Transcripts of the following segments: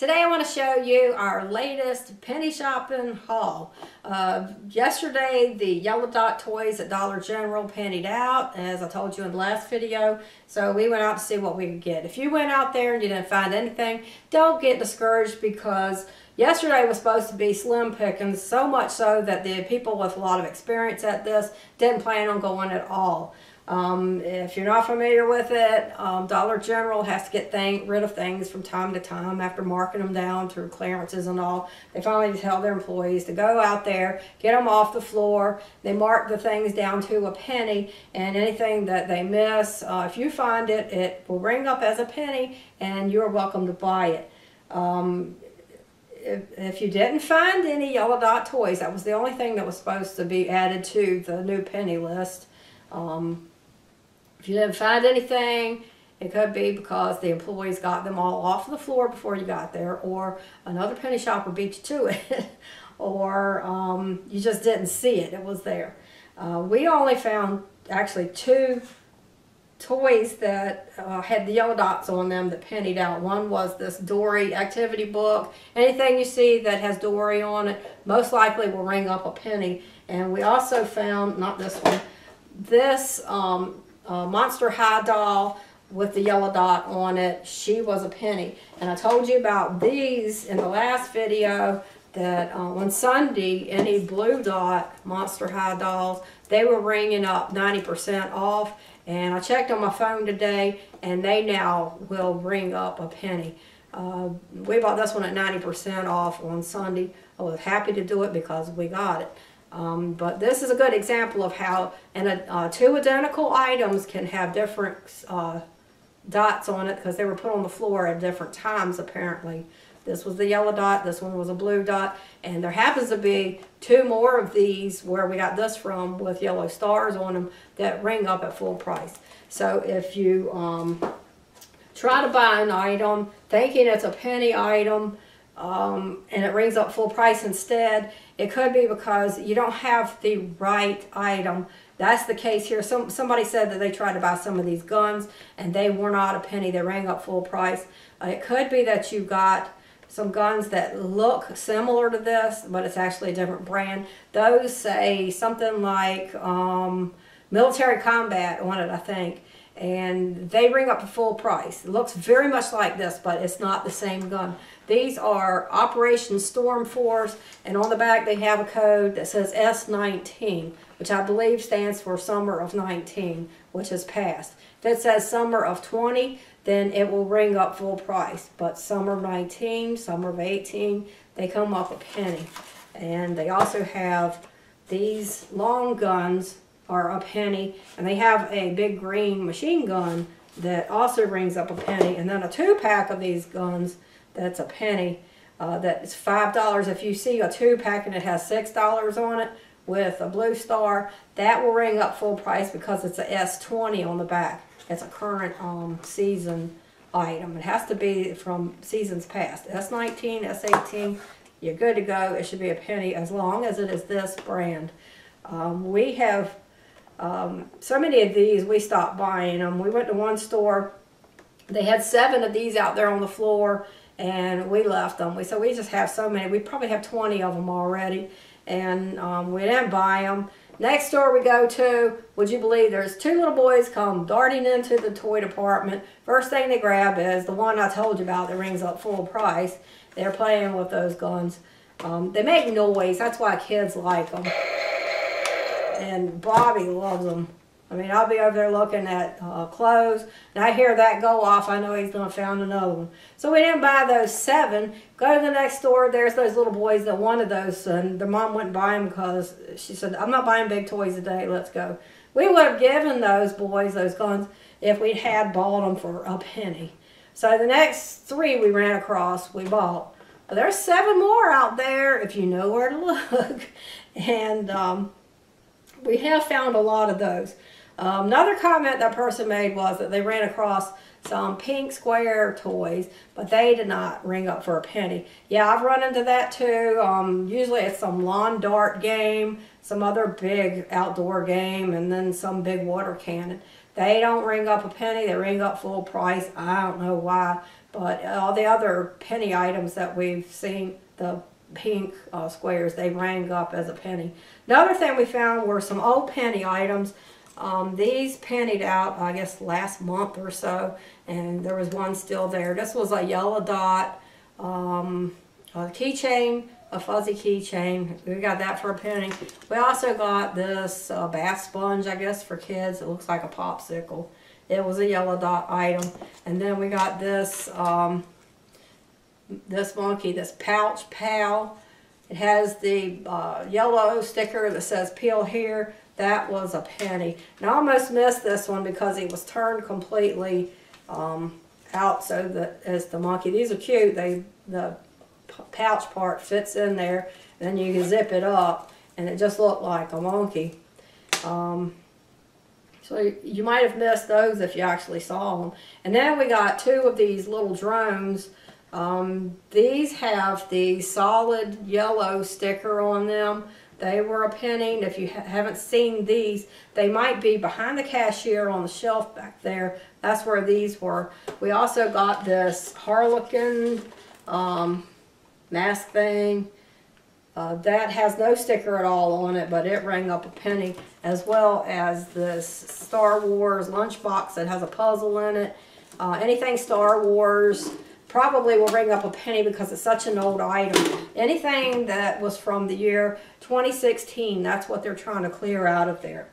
Today I want to show you our latest penny shopping haul. Yesterday the Yellow Dot toys at Dollar General pennied out, as I told you in the last video. So we went out to see what we could get. If you went out there and you didn't find anything, don't get discouraged, because yesterday was supposed to be slim pickings, so much so that the people with a lot of experience at this didn't plan on going at all. If you're not familiar with it, Dollar General has to get rid of things from time to time after marking them down through clearances and all. They finally tell their employees to go out there, get them off the floor. They mark the things down to a penny, and anything that they miss, if you find it, it will ring up as a penny and you're welcome to buy it. If you didn't find any Yellow Dot toys, that was the only thing that was supposed to be added to the new penny list. If you didn't find anything, it could be because the employees got them all off the floor before you got there, or another penny shopper beat you to it, or you just didn't see it. It was there. We only found actually 2 toys that had the yellow dots on them that pennied out. One was this Dory activity book. Anything you see that has Dory on it most likely will ring up a penny. And we also found, not this one, this Monster High doll with the yellow dot on it. She was a penny. And I told you about these in the last video, that on Sunday, any blue dot Monster High dolls, they were ringing up 90% off. And I checked on my phone today, and they now will ring up a penny. We bought this one at 90% off on Sunday. I was happy to do it because we got it. But this is a good example of how 2 identical items can have different dots on it, because they were put on the floor at different times apparently. This was the yellow dot, this one was a blue dot, and there happens to be 2 more of these where we got this from with yellow stars on them that ring up at full price. So if you try to buy an item thinking it's a penny item, and it rings up full price instead, it could be because you don't have the right item. That's the case here. Somebody said that they tried to buy some of these guns and they were not a penny. They rang up full price. It could be that you got some guns that look similar to this, but it's actually a different brand. Those say something like military combat on it, I think. And they ring up a full price. It looks very much like this, but it's not the same gun. These are Operation Storm Force, and on the back they have a code that says S19, which I believe stands for Summer of 19, which has passed. If it says Summer of 20, then it will ring up full price. But Summer of 19, Summer of 18, they come up a penny. And they also have these long guns are a penny, and they have a big green machine gun that also rings up a penny, and then a 2-pack of these guns that's a penny. That's $5. If you see a 2-pack and it has $6 on it with a blue star, that will ring up full price because it's a S20 on the back. It's a current season item. It has to be from seasons past. S19, S18, you're good to go. It should be a penny as long as it is this brand. We have so many of these, we stopped buying them. We went to one store, they had 7 of these out there on the floor, and we left them. We said we just have so many. We probably have 20 of them already, and we didn't buy them. Next store we go to, would you believe, there's 2 little boys come darting into the toy department. First thing they grab is the one I told you about that rings up full price. They're playing with those guns. They make noise. That's why kids like them. And Bobby loves them. I mean, I'll be over there looking at clothes, and I hear that go off. I know he's going to find another one. So we didn't buy those 7. Go to the next store. There's those little boys that wanted those, and their mom wouldn't buy them because she said, I'm not buying big toys today. Let's go. We would have given those boys those guns if we had bought them for a penny. So the next 3 we ran across, we bought. But there's 7 more out there if you know where to look. And we have found a lot of those. Another comment that person made was that they ran across some pink square toys, but they did not ring up for a penny. Yeah, I've run into that too. Usually it's some lawn dart game, some other big outdoor game, and then some big water cannon. They don't ring up a penny. They ring up full price. I don't know why, But all the other penny items that we've seen, the pink squares, they rang up as a penny. Another thing we found were some old penny items. These pennied out, I guess, last month or so, and there was one still there. This was a yellow dot, a keychain, a fuzzy keychain. We got that for a penny. We also got this bath sponge, I guess, for kids. It looks like a popsicle. It was a yellow dot item. And then we got this this monkey, this pouch pal. It has the yellow sticker that says peel here. That was a penny. And I almost missed this one because it was turned completely out so that as the monkey. These are cute. The pouch part fits in there, and then you can zip it up, and it just looked like a monkey. So you might have missed those if you actually saw them. And then we got two of these little drones. These have the solid yellow sticker on them. They were a penny. And if you haven't seen these, they might be behind the cashier on the shelf back there. That's where these were. We also got this Harlequin mask thing. That has no sticker at all on it, but it rang up a penny, as well as this Star Wars lunchbox that has a puzzle in it. Anything Star Wars probably will ring up a penny because it's such an old item. Anything that was from the year 2016, that's what they're trying to clear out of there.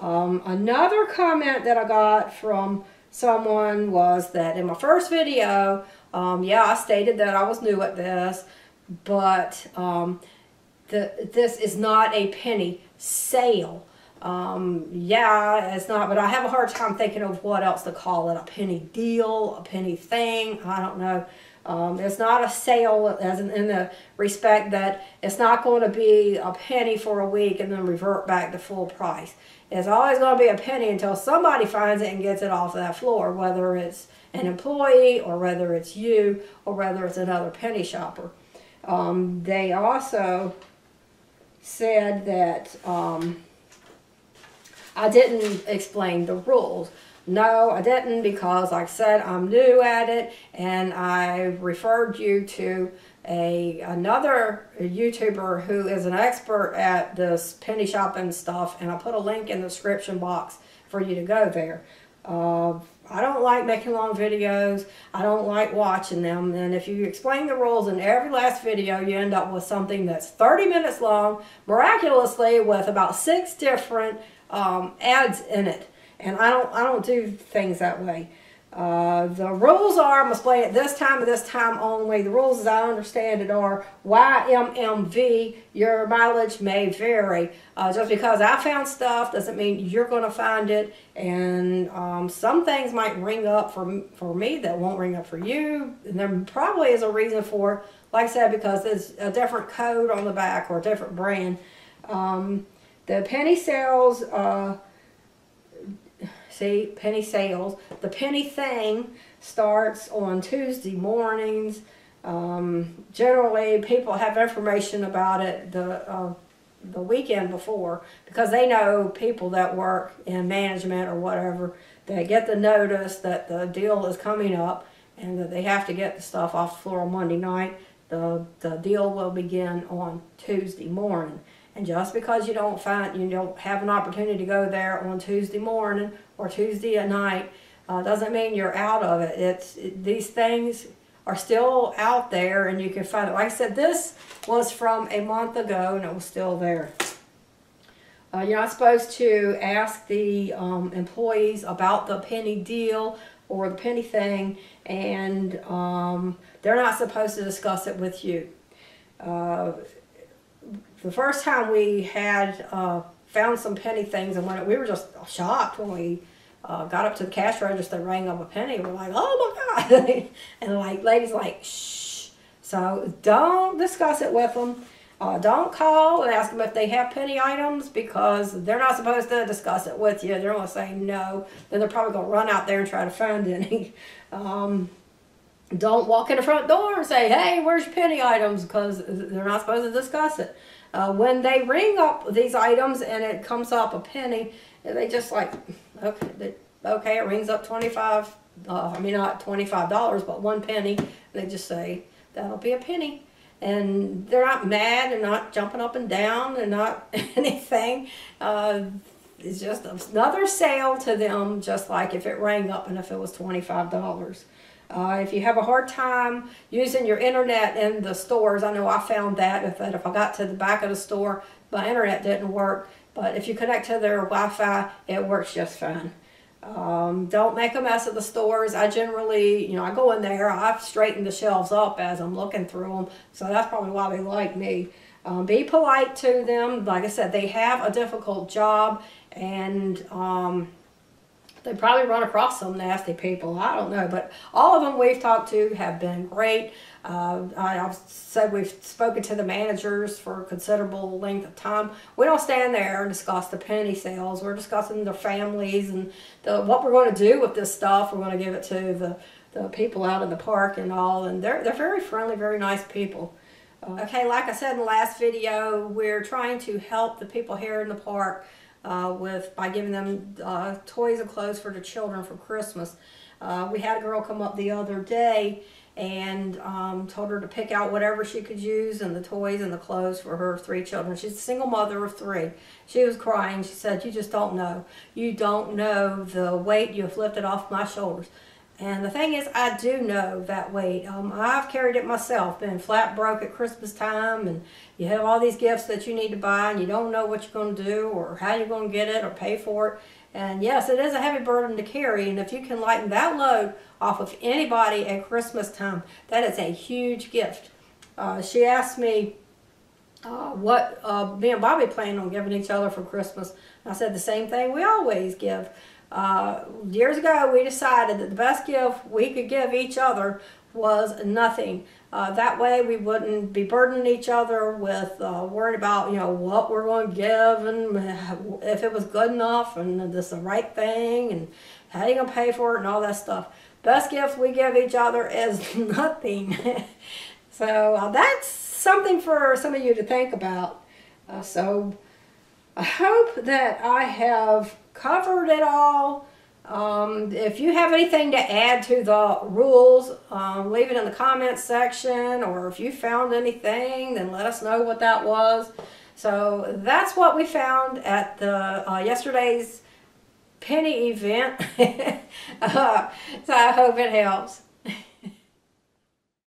Another comment that I got from someone was that in my first video, yeah, I stated that I was new at this, but this is not a penny sale. Yeah, it's not, but I have a hard time thinking of what else to call it. A penny deal, a penny thing, I don't know. It's not a sale as in the respect that it's not going to be a penny for a week and then revert back to full price. It's always going to be a penny until somebody finds it and gets it off that floor, whether it's an employee or whether it's you or whether it's another penny shopper. They also said that I didn't explain the rules. No, I didn't, because like I said, I'm new at it, and I referred you to another YouTuber who is an expert at this penny shopping stuff, and I put a link in the description box for you to go there. I don't like making long videos. I don't like watching them. And if you explain the rules in every last video, you end up with something that's 30 minutes long, miraculously with about 6 different ads in it. And I don't do things that way. The rules are, I'm going to explain it this time and this time only. The rules as I understand it are YMMV, your mileage may vary. Just because I found stuff doesn't mean you're going to find it. And some things might ring up for me that won't ring up for you. And there probably is a reason for it. Like I said, because there's a different code on the back or a different brand. The penny sales... See, penny sales. The penny thing starts on Tuesday mornings. Generally, people have information about it the weekend before, because they know people that work in management or whatever. They get the notice that the deal is coming up and that they have to get the stuff off the floor on Monday night. The deal will begin on Tuesday morning. And just because you don't have an opportunity to go there on Tuesday morning or Tuesday at night, doesn't mean you're out of it. These things are still out there, and you can find it. Like I said, this was from a month ago, and it was still there. You're not supposed to ask the employees about the penny deal or the penny thing, and they're not supposed to discuss it with you. The first time we had found some penny things, and we were just shocked when we got up to the cash register, rang up a penny. We're like, oh my God. And the lady's like, shh. So don't discuss it with them. Don't call and ask them if they have penny items, because they're not supposed to discuss it with you. They're going to say no. Then they're probably going to run out there and try to find any. Don't walk in the front door and say, hey, where's your penny items? Because they're not supposed to discuss it. When they ring up these items and it comes up a penny, they just like, okay, it rings up $25. I mean, not $25, but 1 penny. They just say, that'll be a penny. And they're not mad, they're not jumping up and down, they're not anything. It's just another sale to them, just like if it rang up and if it was $25. If you have a hard time using your internet in the stores, I know I found that if I got to the back of the store, my internet didn't work. But if you connect to their Wi-Fi, it works just fine. Don't make a mess of the stores. I generally, I go in there, I've straightened the shelves up as I'm looking through them. So that's probably why they like me. Be polite to them. Like I said, they have a difficult job, and they probably run across some nasty people. I don't know, but all of them we've talked to have been great. I've said we've spoken to the managers for a considerable length of time. We don't stand there and discuss the penny sales. We're discussing their families and what we're going to do with this stuff. We're going to give it to the people out in the park and all, and they're very friendly, very nice people. Okay, like I said in the last video, we're trying to help the people here in the park by giving them toys and clothes for the children for Christmas. We had a girl come up the other day and told her to pick out whatever she could use and the toys and the clothes for her 3 children. She's a single mother of 3. She was crying. She said, "You just don't know. You don't know the weight you have lifted off my shoulders." And the thing is, I do know that weight. I've carried it myself, been flat broke at Christmas time, and you have all these gifts that you need to buy, and you don't know what you're going to do or how you're going to get it or pay for it. And yes, it is a heavy burden to carry, and if you can lighten that load off of anybody at Christmas time, that is a huge gift. She asked me what me and Bobby planned on giving each other for Christmas. I said the same thing we always give. Years ago, we decided that the best gift we could give each other was nothing. That way we wouldn't be burdening each other with worrying about, what we're going to give and if it was good enough and this the right thing and how you going to pay for it and all that stuff. Best gift we give each other is nothing. So that's something for some of you to think about. So I hope that I have covered it all. If you have anything to add to the rules, leave it in the comments section, or if you found anything, then let us know what that was. So that's what we found at the yesterday's penny event. So I hope it helps.